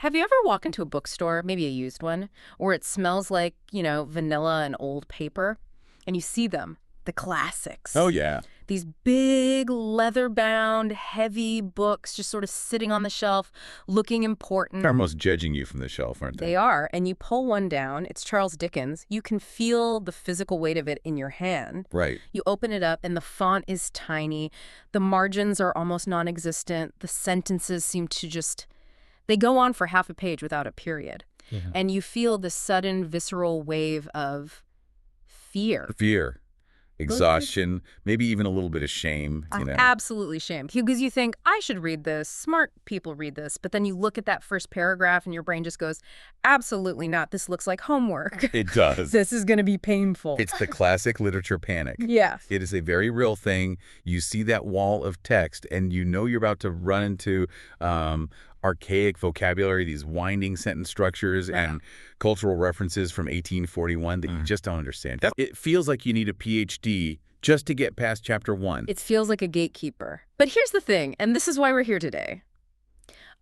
Have you ever walked into a bookstore, maybe a used one, where it smells like, vanilla and old paper, and you see them, the Oh, classics, yeah. these big leather-bound, heavy books just sort of sitting on the shelf, looking important. They're almost judging you from the shelf, aren't They they? are, and you pull one down, it's Charles Dickens, you can feel the physical weight of it in your hand. Right. You open it up, and the font is tiny, the margins are almost non-existent, the sentences seem to just... They go on for half a page without a period. Yeah. And you feel the sudden visceral wave of fear. Fear, exhaustion, maybe even a little bit of shame. Absolutely shamed. Because you think, I should read this, smart people read this, but then you look at that first paragraph and your brain just goes, absolutely not, this looks like homework. It does. This is going to be painful. It's the classic literature panic. Yeah. It is a very real thing. You see that wall of text, and you know you're about to run into archaic vocabulary, these winding sentence structures and cultural references from 1841 that you just don't understand. It feels like you need a PhD just to get past chapter 1. It feels like a gatekeeper. But here's the thing, and this is why we're here today.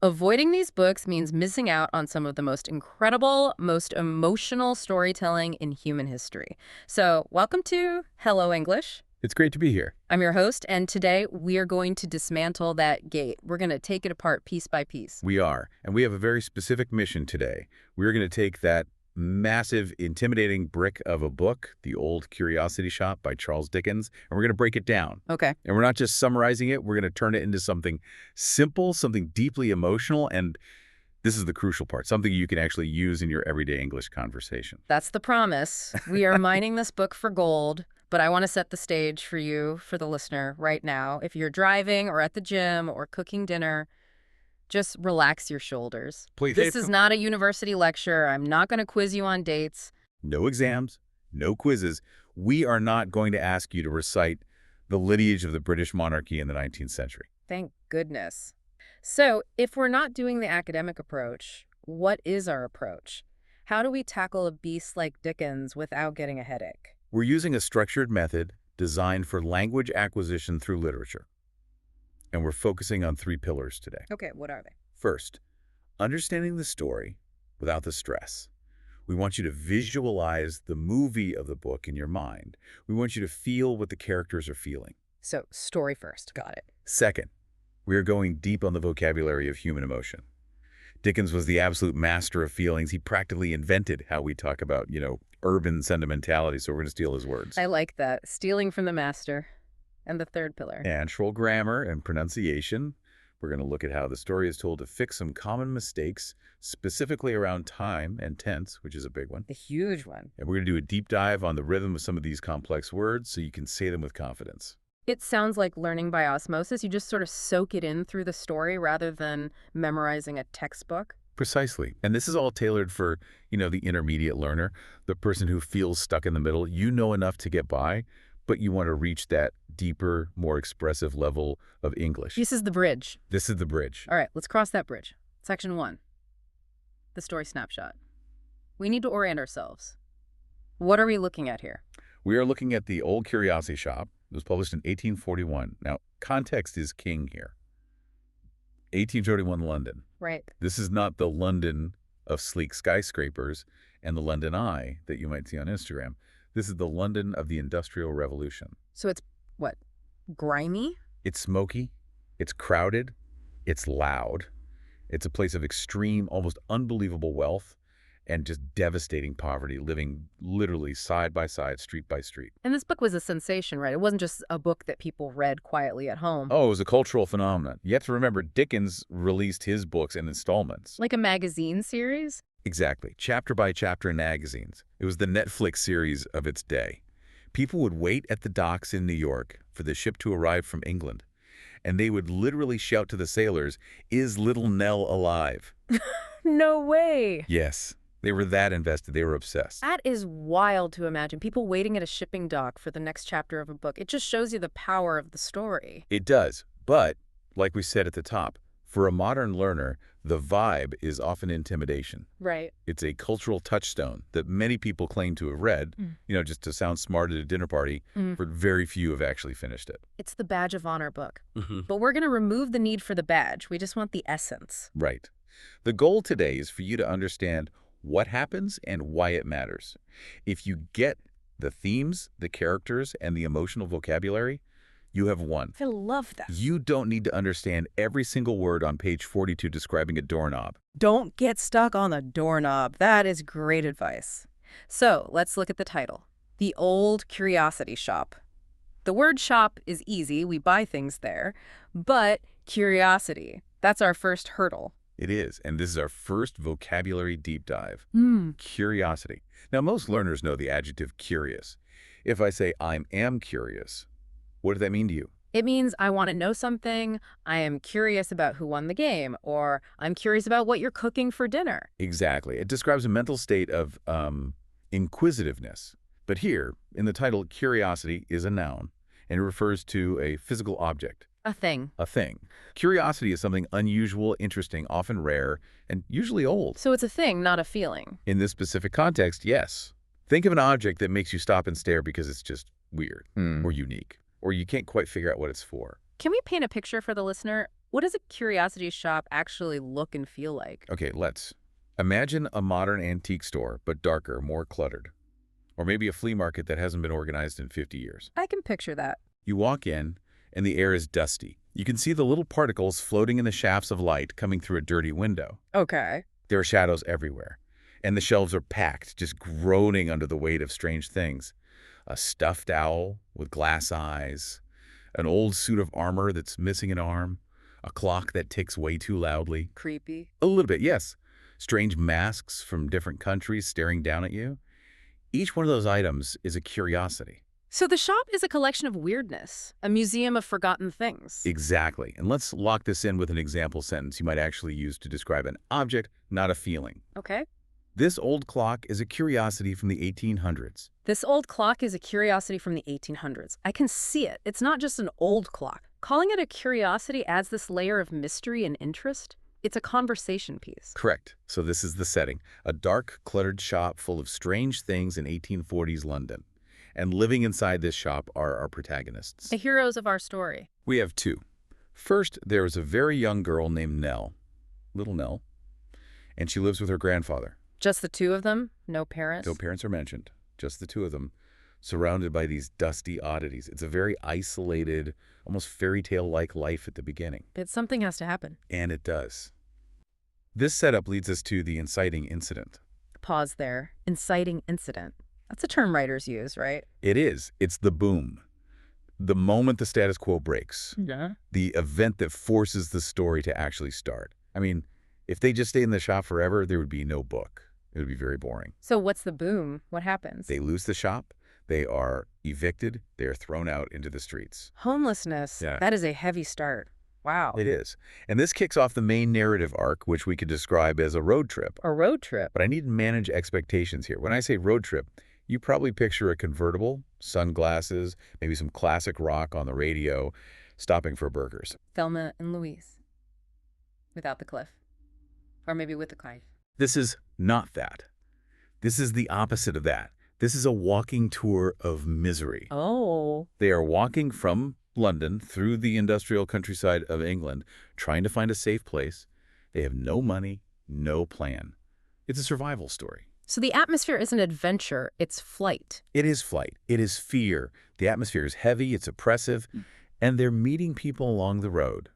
Avoiding these books means missing out on some of the most incredible, most emotional storytelling in human history. So, welcome to Hello English. It's great to be here. I'm your host, and today we are going to dismantle that gate. We're going to take it apart piece by piece. We are. And we have a very specific mission today. We're going to take that massive, intimidating brick of a book, The Old Curiosity Shop by Charles Dickens, and we're going to break it down. Okay. And we're not just summarizing it. We're going to turn it into something simple, something deeply emotional, and this is the crucial part, something you can actually use in your everyday English conversation. That's the promise. We are mining this book for gold. But I want to set the stage for you, for the listener, right now. If you're driving or at the gym or cooking dinner, just relax your shoulders. Please. This is not a university lecture. I'm not going to quiz you on dates. No exams, no quizzes. We are not going to ask you to recite the lineage of the British monarchy in the 19th century. Thank goodness. So if we're not doing the academic approach, what is our approach? How do we tackle a beast like Dickens without getting a headache? We're using a structured method designed for language acquisition through literature. And we're focusing on 3 pillars today. Okay, what are they? First, understanding the story without the stress. We want you to visualize the movie of the book in your mind. We want you to feel what the characters are feeling. So, story first. Got it. Second, we are going deep on the vocabulary of human emotion. Dickens was the absolute master of feelings. He practically invented how we talk about, urban sentimentality, so we're going to steal his words. I like that. Stealing from the master. And the third pillar. Natural grammar and pronunciation. We're going to look at how the story is told to fix some common mistakes, specifically around time and tense, which is a big one. A huge one. And we're going to do a deep dive on the rhythm of some of these complex words so you can say them with confidence. It sounds like learning by osmosis. You just sort of soak it in through the story rather than memorizing a textbook. Precisely. And this is all tailored for, the intermediate learner, the person who feels stuck in the middle. You know enough to get by, but you want to reach that deeper, more expressive level of English. This is the bridge. This is the bridge. All right, let's cross that bridge. Section 1. The story snapshot. We need to orient ourselves. What are we looking at here? We are looking at The Old Curiosity Shop. It was published in 1841. Now, context is king here. 1831 London. Right. This is not the London of sleek skyscrapers and the London Eye that you might see on Instagram. This is the London of the Industrial Revolution. So it's, what, grimy? It's smoky, it's crowded, it's loud. It's a place of extreme, almost unbelievable wealth and just devastating poverty, living literally side by side, street by street. And this book was a sensation, right? It wasn't just a book that people read quietly at home. Oh, it was a cultural phenomenon. You have to remember, Dickens released his books in installments. Like a magazine series? Exactly. Chapter by chapter in magazines. It was the Netflix series of its day. People would wait at the docks in New York for the ship to arrive from England, and they would literally shout to the sailors, "Is little Nell alive?" No way. Yes. They were that invested. They were obsessed. That is wild to imagine. People waiting at a shipping dock for the next chapter of a book. It just shows you the power of the story. It does. But, like we said at the top, for a modern learner, the vibe is often intimidation. Right. It's a cultural touchstone that many people claim to have read, just to sound smart at a dinner party, but very few have actually finished it. It's the badge of honor book. But we're going to remove the need for the badge. We just want the essence. Right. The goal today is for you to understand what happens and why it matters. If you get the themes, the characters, and the emotional vocabulary, you have won. I love that. You don't need to understand every single word on page 42 describing a doorknob. Don't get stuck on the doorknob. That is great advice. So let's look at the title. The Old Curiosity Shop. The word shop is easy. We buy things there. But curiosity, that's our first hurdle. It is, and this is our first vocabulary deep dive. Hmm. Curiosity. Now, most learners know the adjective curious. If I say I am curious, what does that mean to you? It means I want to know something, I am curious about who won the game, or I'm curious about what you're cooking for dinner. Exactly. It describes a mental state of inquisitiveness. But here, in the title, curiosity is a noun, and it refers to a physical object, A thing. a thing. Curiosity is something unusual, interesting, often rare, and usually old. So it's a thing, not a feeling. In this specific context, yes. Think of an object that makes you stop and stare because it's just weird or unique, or you can't quite figure out what it's for. Can we paint a picture for the listener? What does a curiosity shop actually look and feel like? Okay, let's. Imagine a modern antique store, but darker, more cluttered. Or maybe a flea market that hasn't been organized in 50 years. I can picture that. You walk in, and the air is dusty. You can see the little particles floating in the shafts of light coming through a dirty window. Okay. There are shadows everywhere, and the shelves are packed, just groaning under the weight of strange things. A stuffed owl with glass eyes, an old suit of armor that's missing an arm, a clock that ticks way too loudly. Creepy. A little bit, yes. Strange masks from different countries staring down at you. Each one of those items is a curiosity. So the shop is a collection of weirdness, a museum of forgotten things. Exactly. And let's lock this in with an example sentence you might actually use to describe an object, not a feeling. Okay. This old clock is a curiosity from the 1800s. This old clock is a curiosity from the 1800s. I can see it. It's not just an old clock. Calling it a curiosity adds this layer of mystery and interest. It's a conversation piece. Correct. So this is the setting. A dark, cluttered shop full of strange things in 1840s London. And living inside this shop are our protagonists. The heroes of our story. We have two. First, there is a very young girl named Nell, little Nell, and she lives with her grandfather. Just the two of them? No parents? No parents are mentioned, just the two of them, surrounded by these dusty oddities. It's a very isolated, almost fairy tale-like life at the beginning. But something has to happen. And it does. This setup leads us to the inciting incident. Pause there. Inciting incident. That's a term writers use, right? It is. It's the boom. The moment the status quo breaks. Yeah. The event that forces the story to actually start. I mean, if they just stayed in the shop forever, there would be no book. It would be very boring. So what's the boom? What happens? They lose the shop. They are evicted. They are thrown out into the streets. Homelessness. Yeah. That is a heavy start. Wow. It is. And this kicks off the main narrative arc, which we could describe as a road trip. A road trip. But I need to manage expectations here. When I say road trip, you probably picture a convertible, sunglasses, maybe some classic rock on the radio, stopping for burgers. Thelma and Louise. Without the cliff. Or maybe with the cliff. This is not that. This is the opposite of that. This is a walking tour of misery. Oh. They are walking from London through the industrial countryside of England, trying to find a safe place. They have no money, no plan. It's a survival story. So the atmosphere isn't adventure, it's flight. It is flight. It is fear. The atmosphere is heavy, it's oppressive, and they're meeting people along the road.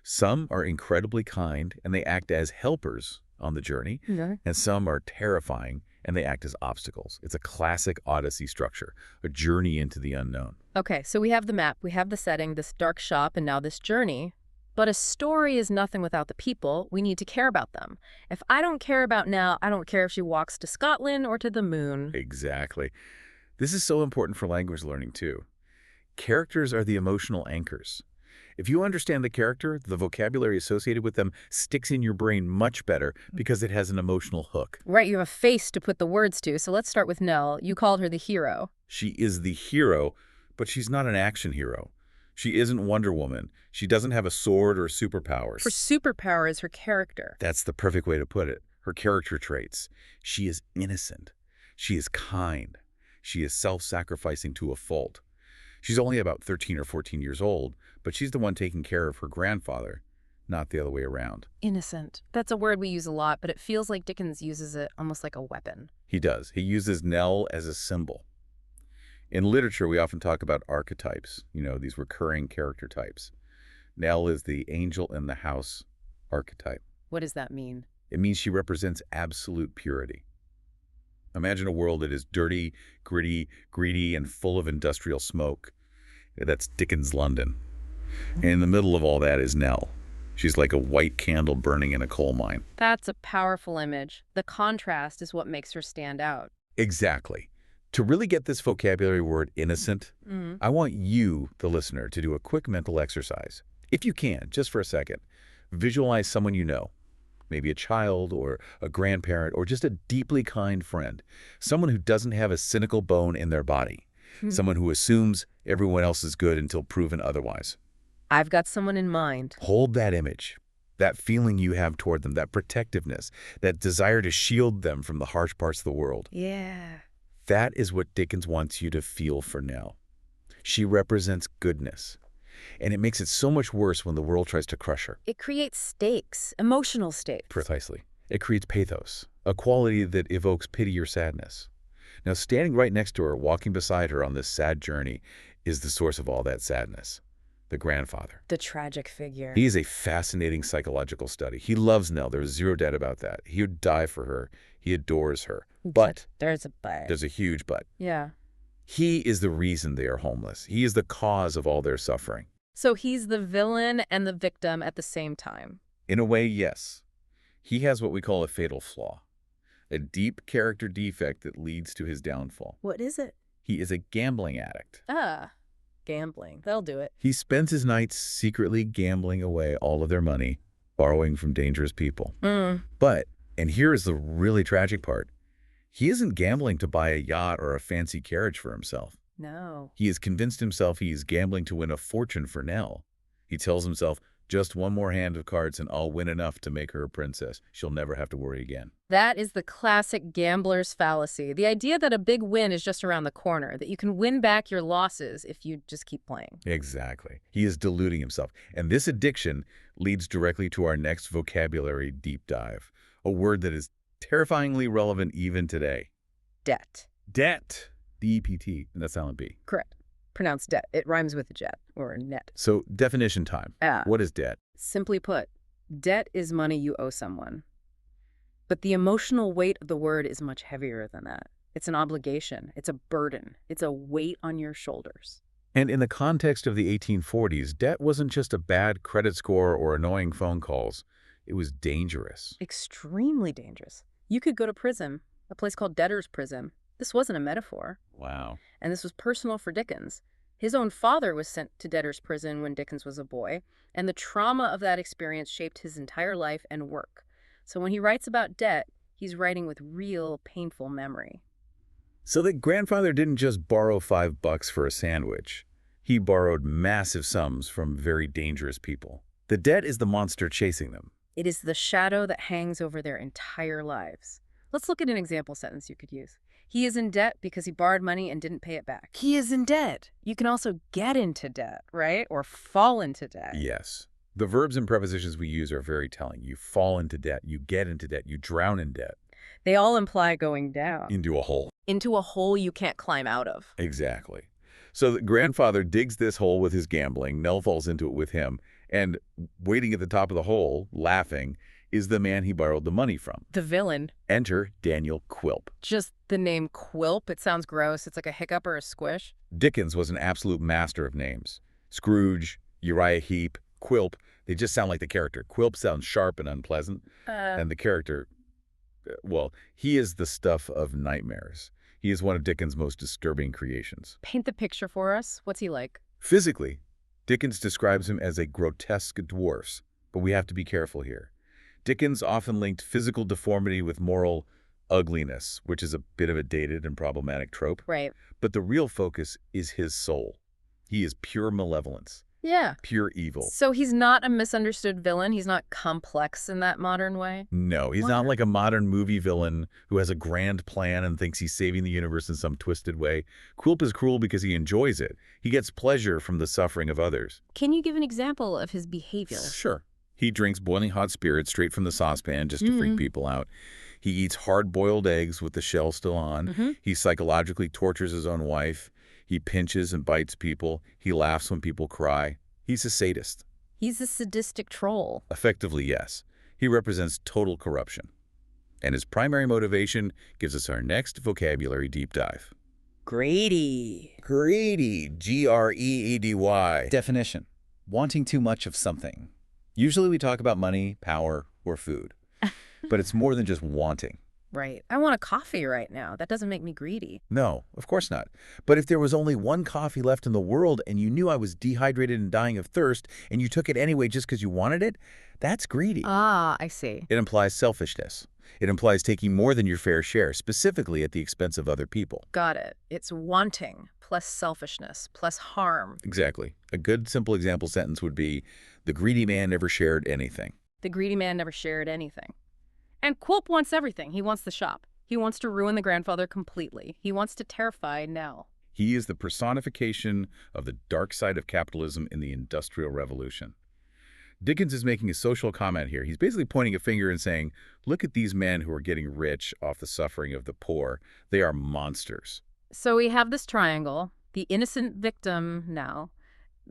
Some are incredibly kind, and they act as helpers on the journey, and some are terrifying, and they act as obstacles. It's a classic Odyssey structure, a journey into the unknown. Okay, so we have the map, we have the setting, this dark shop, and now this journey. But a story is nothing without the people. We need to care about them. If I don't care about Nell, I don't care if she walks to Scotland or to the moon. Exactly. This is so important for language learning, too. Characters are the emotional anchors. If you understand the character, the vocabulary associated with them sticks in your brain much better because it has an emotional hook. Right, you have a face to put the words to, so let's start with Nell. You called her the hero. She is the hero, but she's not an action hero. She isn't Wonder Woman. She doesn't have a sword or superpowers. Her superpower is her character. That's the perfect way to put it. Her character traits. She is innocent. She is kind. She is self-sacrificing to a fault. She's only about 13 or 14 years old, but she's the one taking care of her grandfather. not the other way around. Innocent. That's a word we use a lot, but it feels like Dickens uses it almost like a weapon. He does. He uses Nell as a symbol. In literature, we often talk about archetypes, these recurring character types. Nell is the angel in the house archetype. What does that mean? It means she represents absolute purity. Imagine a world that is dirty, gritty, greedy, and full of industrial smoke. That's Dickens' London. And in the middle of all that is Nell. She's like a white candle burning in a coal mine. That's a powerful image. The contrast is what makes her stand out. Exactly. To really get this vocabulary word innocent, I want you, the listener, to do a quick mental exercise. If you can, just for a second, visualize someone you know. Maybe a child or a grandparent or just a deeply kind friend. Someone who doesn't have a cynical bone in their body. Someone who assumes everyone else is good until proven otherwise. I've got someone in mind. Hold that image, that feeling you have toward them, that protectiveness, that desire to shield them from the harsh parts of the world. Yeah. That is what Dickens wants you to feel for Nell. She represents goodness. And it makes it so much worse when the world tries to crush her. It creates stakes, emotional stakes. Precisely. It creates pathos, a quality that evokes pity or sadness. Now, standing right next to her, walking beside her on this sad journey, is the source of all that sadness. The grandfather. The tragic figure. He is a fascinating psychological study. He loves Nell. There's zero doubt about that. He would die for her. He adores her. But there's a but. There's a huge but. Yeah. He is the reason they are homeless. He is the cause of all their suffering. So he's the villain and the victim at the same time. In a way, yes. He has what we call a fatal flaw, a deep character defect that leads to his downfall. What is it? He is a gambling addict. Gambling. They'll do it. He spends his nights secretly gambling away all of their money, borrowing from dangerous people. But, and here is the really tragic part, he isn't gambling to buy a yacht or a fancy carriage for himself. No. He has convinced himself he is gambling to win a fortune for Nell. He tells himself, just one more hand of cards and I'll win enough to make her a princess. She'll never have to worry again. That is the classic gambler's fallacy. The idea that a big win is just around the corner, that you can win back your losses if you just keep playing. Exactly. He is deluding himself. And this addiction leads directly to our next vocabulary deep dive, a word that is terrifyingly relevant even today. Debt. Debt. D-E-P-T, and that's silent B. Correct. Pronounced debt. It rhymes with jet or net. So definition time. What is debt? Simply put, debt is money you owe someone. But the emotional weight of the word is much heavier than that. It's an obligation. It's a burden. It's a weight on your shoulders. And in the context of the 1840s, debt wasn't just a bad credit score or annoying phone calls. It was dangerous. Extremely dangerous. You could go to prison, a place called debtor's prison. This wasn't a metaphor. Wow. And this was personal for Dickens. His own father was sent to debtor's prison when Dickens was a boy, and the trauma of that experience shaped his entire life and work. So when he writes about debt, he's writing with real, painful memory. So the grandfather didn't just borrow $5 for a sandwich. He borrowed massive sums from very dangerous people. The debt is the monster chasing them. It is the shadow that hangs over their entire lives. Let's look at an example sentence you could use. He is in debt because he borrowed money and didn't pay it back. He is in debt. You can also get into debt, right? Or fall into debt. Yes. The verbs and prepositions we use are very telling. You fall into debt, you get into debt, you drown in debt. They all imply going down. Into a hole. Into a hole you can't climb out of. Exactly. So the grandfather digs this hole with his gambling, Nell falls into it with him, and waiting at the top of the hole, laughing, is the man he borrowed the money from. The villain. Enter Daniel Quilp. Just the name Quilp, it sounds gross. It's like a hiccup or a squish. Dickens was an absolute master of names. Scrooge, Uriah Heep, Quilp, they just sound like the character. Quilp sounds sharp and unpleasant, and the character, well, he is the stuff of nightmares. He is one of Dickens' most disturbing creations. Paint the picture for us. What's he like? Physically, Dickens describes him as a grotesque dwarf, but we have to be careful here. Dickens often linked physical deformity with moral ugliness, which is a bit of a dated and problematic trope. Right. But the real focus is his soul. He is pure malevolence. Yeah. Pure evil. So he's not a misunderstood villain? He's not complex in that modern way? No, he's not like a modern movie villain who has a grand plan and thinks he's saving the universe in some twisted way. Quilp is cruel because he enjoys it. He gets pleasure from the suffering of others. Can you give an example of his behavior? Sure. He drinks boiling hot spirits straight from the saucepan just to freak people out. He eats hard-boiled eggs with the shell still on. He psychologically tortures his own wife. He pinches and bites people. He laughs when people cry. He's a sadist. He's a sadistic troll. Effectively, yes. He represents total corruption. And his primary motivation gives us our next vocabulary deep dive. Greedy. Greedy. G-R-E-E-D-Y. Definition: wanting too much of something. Usually we talk about money, power, or food. But it's more than just wanting. Right. I want a coffee right now. That doesn't make me greedy. No, of course not. But if there was only one coffee left in the world and you knew I was dehydrated and dying of thirst and you took it anyway just because you wanted it, that's greedy. Ah, I see. It implies selfishness. It implies taking more than your fair share, specifically at the expense of other people. Got it. It's wanting plus selfishness plus harm. Exactly. A good, simple example sentence would be, the greedy man never shared anything. The greedy man never shared anything. And Quilp wants everything. He wants the shop. He wants to ruin the grandfather completely. He wants to terrify Nell. He is the personification of the dark side of capitalism in the Industrial Revolution. Dickens is making a social comment here. He's basically pointing a finger and saying, look at these men who are getting rich off the suffering of the poor. They are monsters. So we have this triangle, the innocent victim Nell,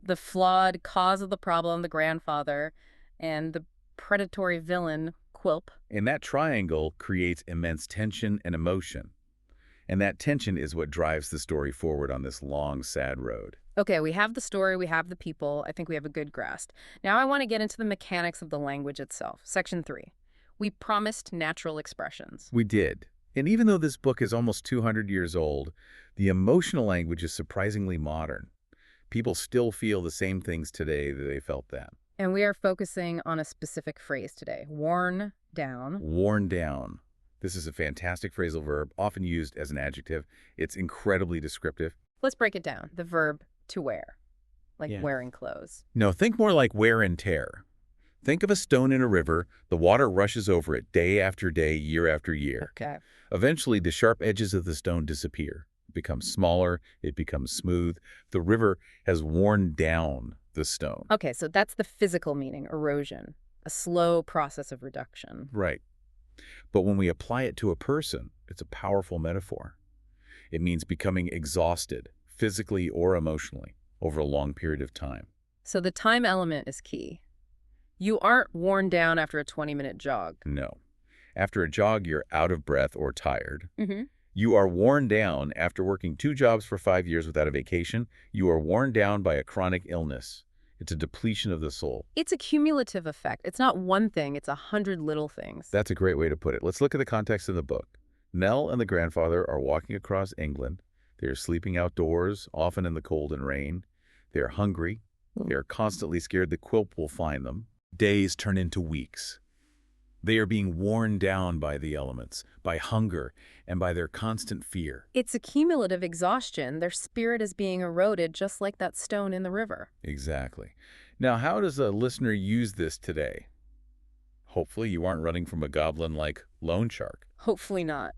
the flawed cause of the problem, the grandfather, and the predatory villain, Quilp. And that triangle creates immense tension and emotion. And that tension is what drives the story forward on this long, sad road. Okay, we have the story, we have the people. I think we have a good grasp. Now I want to get into the mechanics of the language itself. Section 3. We promised natural expressions. We did. And even though this book is almost 200 years old, the emotional language is surprisingly modern. People still feel the same things today that they felt then. And we are focusing on a specific phrase today, worn down. Worn down. This is a fantastic phrasal verb, often used as an adjective. It's incredibly descriptive. Let's break it down. The verb to wear, like wearing clothes. No, think more like wear and tear. Think of a stone in a river. The water rushes over it day after day, year after year. Okay. Eventually, the sharp edges of the stone disappear. It becomes smaller. It becomes smooth. The river has worn down the stone. Okay, so that's the physical meaning, erosion, a slow process of reduction. Right. But when we apply it to a person, it's a powerful metaphor. It means becoming exhausted, physically or emotionally, over a long period of time. So the time element is key. You aren't worn down after a 20-minute jog. No. After a jog, you're out of breath or tired. You are worn down after working 2 jobs for 5 years without a vacation. You are worn down by a chronic illness. It's a depletion of the soul. It's a cumulative effect. It's not one thing. It's 100 little things. That's a great way to put it. Let's look at the context of the book. Nell and the grandfather are walking across England. They are sleeping outdoors, often in the cold and rain. They are hungry. They are constantly scared that Quilp will find them. Days turn into weeks. They are being worn down by the elements, by hunger, and by their constant fear. It's a cumulative exhaustion. Their spirit is being eroded just like that stone in the river. Exactly. Now, how does a listener use this today? Hopefully you aren't running from a goblin like loan shark. Hopefully not.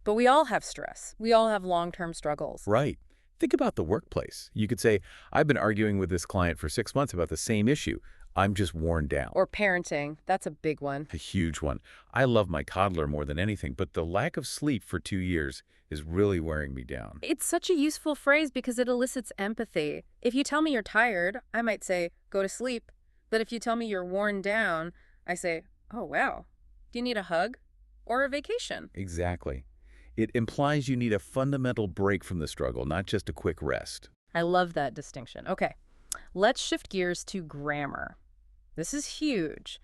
But we all have stress. We all have long-term struggles. Right. Think about the workplace. You could say, I've been arguing with this client for 6 months about the same issue. I'm just worn down. Or parenting. That's a big one. A huge one. I love my toddler more than anything, but the lack of sleep for 2 years is really wearing me down. It's such a useful phrase because it elicits empathy. If you tell me you're tired, I might say, go to sleep. But if you tell me you're worn down, I say, oh, wow. Do you need a hug or a vacation? Exactly. It implies you need a fundamental break from the struggle, not just a quick rest. I love that distinction. Okay, let's shift gears to grammar. This is huge.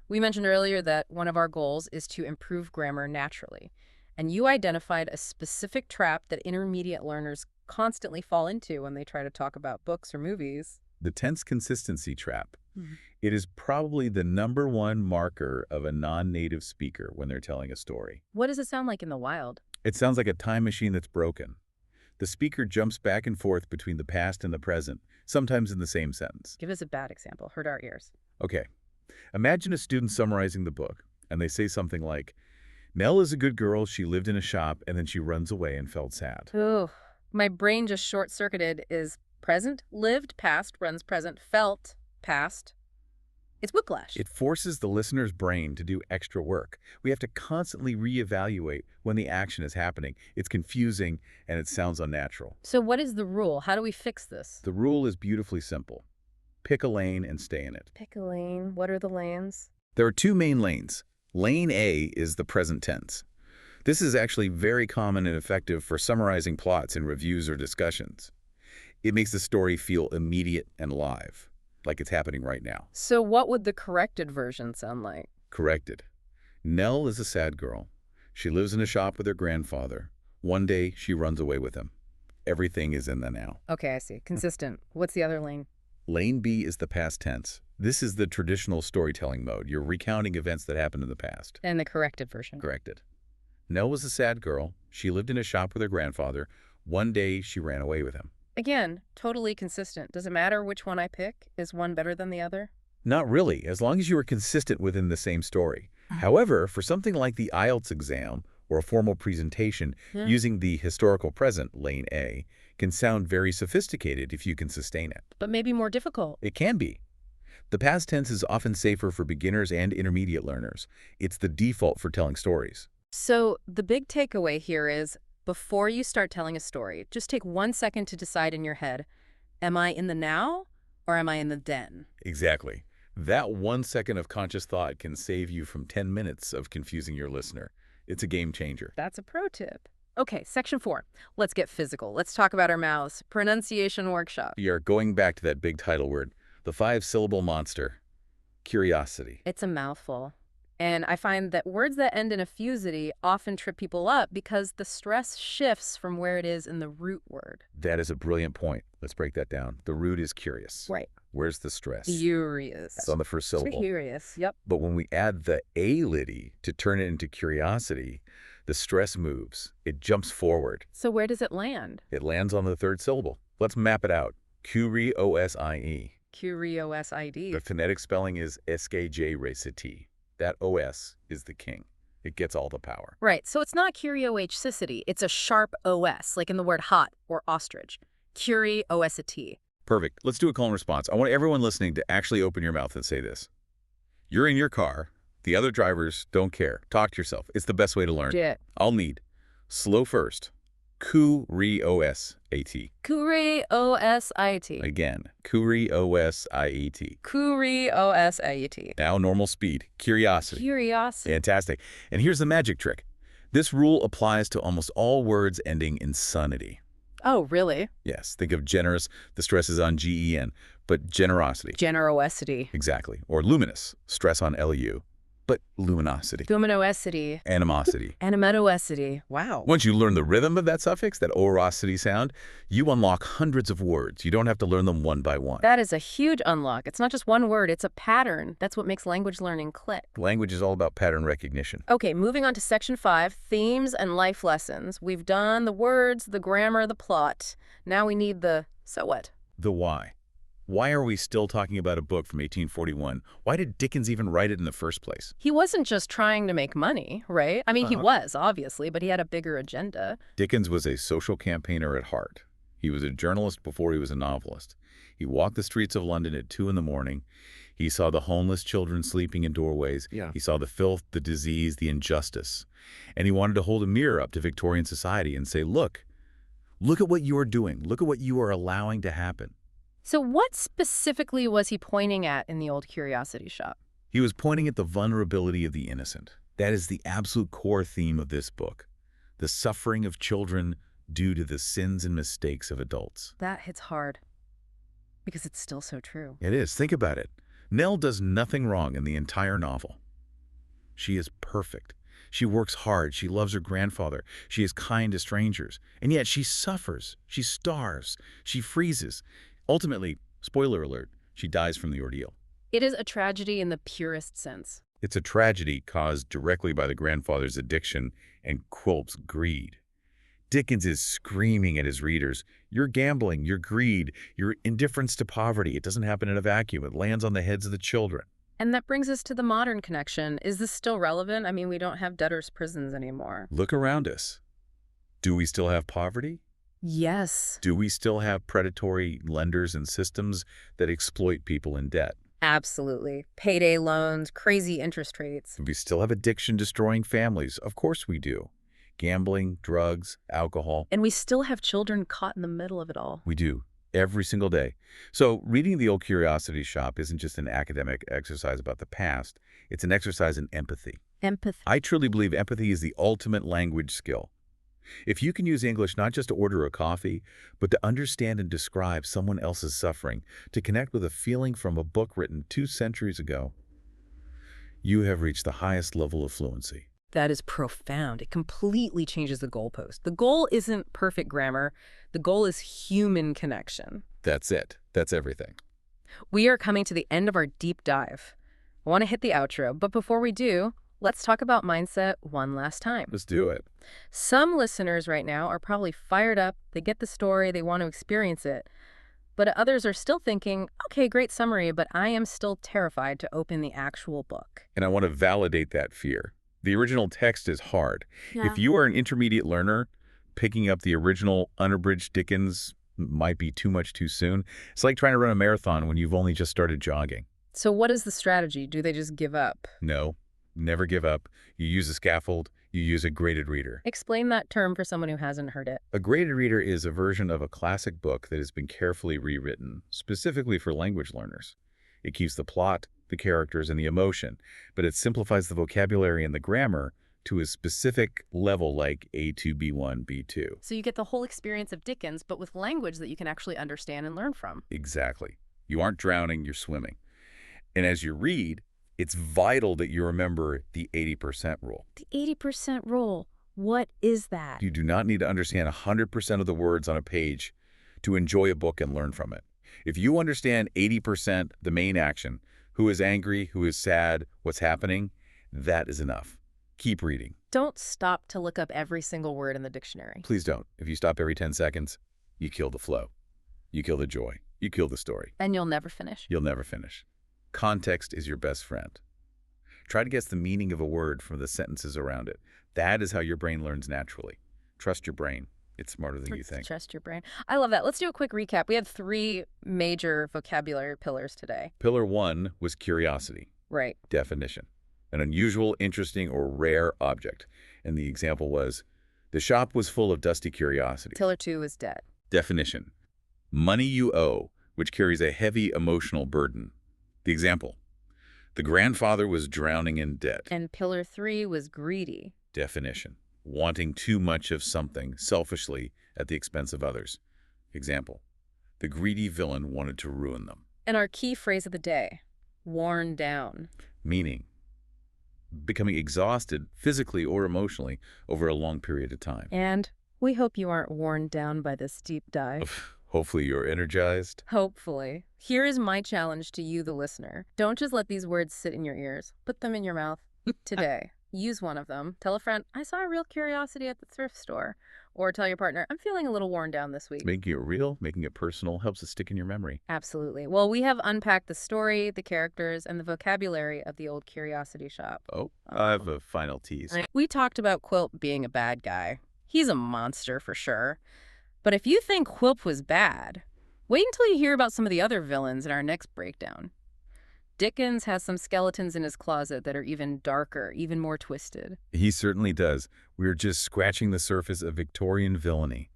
We mentioned earlier that one of our goals is to improve grammar naturally. And you identified a specific trap that intermediate learners constantly fall into when they try to talk about books or movies. The tense consistency trap. It is probably the #1 marker of a non-native speaker when they're telling a story. What does it sound like in the wild? It sounds like a time machine that's broken. The speaker jumps back and forth between the past and the present, sometimes in the same sentence. Give us a bad example. Hurt our ears. Okay. Imagine a student summarizing the book, and they say something like, Nell is a good girl, she lived in a shop, and then she runs away and felt sad. Ooh, my brain just short-circuited. Is present, lived, past, runs present, felt, past. It's whiplash. It forces the listener's brain to do extra work. We have to constantly reevaluate when the action is happening. It's confusing and it sounds unnatural. So what is the rule? How do we fix this? The rule is beautifully simple. Pick a lane and stay in it. Pick a lane. What are the lanes? There are two main lanes. Lane A is the present tense. This is actually very common and effective for summarizing plots in reviews or discussions. It makes the story feel immediate and live, like it's happening right now. So what would the corrected version sound like? Corrected. Nell is a sad girl. She lives in a shop with her grandfather. One day, she runs away with him. Everything is in the now. Okay, I see. Consistent. What's the other lane? Lane B is the past tense. This is the traditional storytelling mode. You're recounting events that happened in the past. And the corrected version. Corrected. Nell was a sad girl. She lived in a shop with her grandfather. One day, she ran away with him. Again, totally consistent. Does it matter which one I pick? Is one better than the other? Not really, as long as you are consistent within the same story. However, for something like the IELTS exam or a formal presentation, using the historical present, lane A, can sound very sophisticated if you can sustain it. But maybe more difficult. It can be. The past tense is often safer for beginners and intermediate learners. It's the default for telling stories. So the big takeaway here is, before you start telling a story, just take 1 second to decide in your head, am I in the now or am I in the then? Exactly. That 1 second of conscious thought can save you from 10 minutes of confusing your listener. It's a game changer. That's a pro tip. Okay, section 4. Let's get physical. Let's talk about our mouths. Pronunciation workshop. We are going back to that big title word, the 5-syllable monster, curiosity. It's a mouthful. And I find that words that end in a fusity often trip people up because the stress shifts from where it is in the root word. That is a brilliant point. Let's break that down. The root is curious. Right. Where's the stress? Curious. It's on the first syllable. Curious, yep. But when we add the a-liddy to turn it into curiosity, the stress moves. It jumps forward. So where does it land? It lands on the third syllable. Let's map it out. Curiosie. Curiosity. The phonetic spelling is skj-t. That OS is the king. It gets all the power. Right, so it's not curiohcity. It's a sharp OS, like in the word hot or ostrich. Curiosity. Perfect. Let's do a call and response. I want everyone listening to actually open your mouth and say this. You're in your car. The other drivers don't care. Talk to yourself. It's the best way to learn. Legit. I'll need slow first. Curiosity. Curiosity. Again, curiosity. Curiosity. Now normal speed. Curiosity. Curiosity. Fantastic. And here's the magic trick. This rule applies to almost all words ending in sonity. Oh, really? Yes, think of generous. The stress is on GEN, but generosity. Generosity. Exactly. Or luminous. Stress on LU, but luminosity. Luminosity. Animosity. Animetosity. Wow. Once you learn the rhythm of that suffix, that orosity sound, you unlock hundreds of words. You don't have to learn them one by one. That is a huge unlock. It's not just one word, it's a pattern. That's what makes language learning click. Language is all about pattern recognition. Okay, moving on to section 5, themes and life lessons. We've done the words, the grammar, the plot. Now we need the so what? The why. Why are we still talking about a book from 1841? Why did Dickens even write it in the first place? He wasn't just trying to make money, right? I mean, he was, obviously, but he had a bigger agenda. Dickens was a social campaigner at heart. He was a journalist before he was a novelist. He walked the streets of London at 2 in the morning. He saw the homeless children sleeping in doorways. Yeah. He saw the filth, the disease, the injustice. And he wanted to hold a mirror up to Victorian society and say, look at what you are doing. Look at what you are allowing to happen. So what specifically was he pointing at in the old curiosity shop? He was pointing at the vulnerability of the innocent. That is the absolute core theme of this book. The suffering of children due to the sins and mistakes of adults. That hits hard because it's still so true. It is. Think about it. Nell does nothing wrong in the entire novel. She is perfect. She works hard. She loves her grandfather. She is kind to strangers. And yet she suffers. She starves. She freezes. Ultimately, spoiler alert, she dies from the ordeal. It is a tragedy in the purest sense. It's a tragedy caused directly by the grandfather's addiction and Quilp's greed. Dickens is screaming at his readers, your gambling, your greed, your indifference to poverty, it doesn't happen in a vacuum. It lands on the heads of the children. And that brings us to the modern connection. Is this still relevant? I mean, we don't have debtors' prisons anymore. Look around us. Do we still have poverty? Yes. Do we still have predatory lenders and systems that exploit people in debt? Absolutely. Payday loans, crazy interest rates. We still have addiction-destroying families. Of course we do. Gambling, drugs, alcohol. And we still have children caught in the middle of it all. We do. Every single day. So reading The Old Curiosity Shop isn't just an academic exercise about the past. It's an exercise in empathy. Empathy. I truly believe empathy is the ultimate language skill. If you can use English not just to order a coffee, but to understand and describe someone else's suffering, to connect with a feeling from a book written 2 centuries ago, you have reached the highest level of fluency. That is profound. It completely changes the goalpost. The goal isn't perfect grammar. The goal is human connection. That's it. That's everything. We are coming to the end of our deep dive. I want to hit the outro, but before we do, let's talk about mindset one last time. Let's do it. Some listeners right now are probably fired up. They get the story. They want to experience it. But others are still thinking, okay, great summary, but I am still terrified to open the actual book. And I want to validate that fear. The original text is hard. If you are an intermediate learner, picking up the original unabridged Dickens might be too much too soon. It's like trying to run a marathon when you've only just started jogging. So what is the strategy? Do they just give up? No, never give up. You use a scaffold. You use a graded reader. Explain that term for someone who hasn't heard it. A graded reader is a version of a classic book that has been carefully rewritten, specifically for language learners. It keeps the plot, the characters, and the emotion, but it simplifies the vocabulary and the grammar to a specific level like A2, B1, B2. So you get the whole experience of Dickens, but with language that you can actually understand and learn from. Exactly. You aren't drowning, you're swimming. And as you read, it's vital that you remember the 80% rule. The 80% rule. What is that? You do not need to understand 100% of the words on a page to enjoy a book and learn from it. If you understand 80%, the main action, who is angry, who is sad, what's happening, that is enough. Keep reading. Don't stop to look up every single word in the dictionary. Please don't. If you stop every 10 seconds, you kill the flow. You kill the joy. You kill the story. And you'll never finish. You'll never finish. Context is your best friend. Try to guess the meaning of a word from the sentences around it. That is how your brain learns naturally. Trust your brain. It's smarter than you think. Trust your brain. I love that. Let's do a quick recap. We had 3 major vocabulary pillars today. Pillar 1 was curiosity. Right. Definition. An unusual, interesting, or rare object. And the example was, the shop was full of dusty curiosities. Pillar 2 is debt. Definition. Money you owe, which carries a heavy emotional burden. The example. The grandfather was drowning in debt. And pillar 3 was greedy. Definition. Wanting too much of something selfishly at the expense of others. Example. The greedy villain wanted to ruin them. And our key phrase of the day, worn down. Meaning, becoming exhausted physically or emotionally over a long period of time. And we hope you aren't worn down by this deep dive. Hopefully you're energized. Hopefully. Here is my challenge to you, the listener. Don't just let these words sit in your ears. Put them in your mouth today. Use one of them. Tell a friend, I saw a real curiosity at the thrift store. Or tell your partner, I'm feeling a little worn down this week. Making it real, making it personal, helps it stick in your memory. Absolutely. Well, we have unpacked the story, the characters, and the vocabulary of the Old Curiosity Shop. Oh, I have a final tease. We talked about Quilp being a bad guy. He's a monster for sure. But if you think Quilp was bad, wait until you hear about some of the other villains in our next breakdown. Dickens has some skeletons in his closet that are even darker, even more twisted. He certainly does. We're just scratching the surface of Victorian villainy.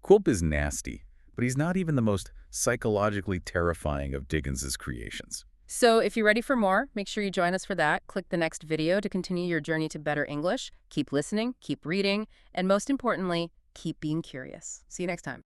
Quilp is nasty, but he's not even the most psychologically terrifying of Dickens's creations. So if you're ready for more, make sure you join us for that. Click the next video to continue your journey to better English. Keep listening, keep reading, and most importantly, keep being curious. See you next time.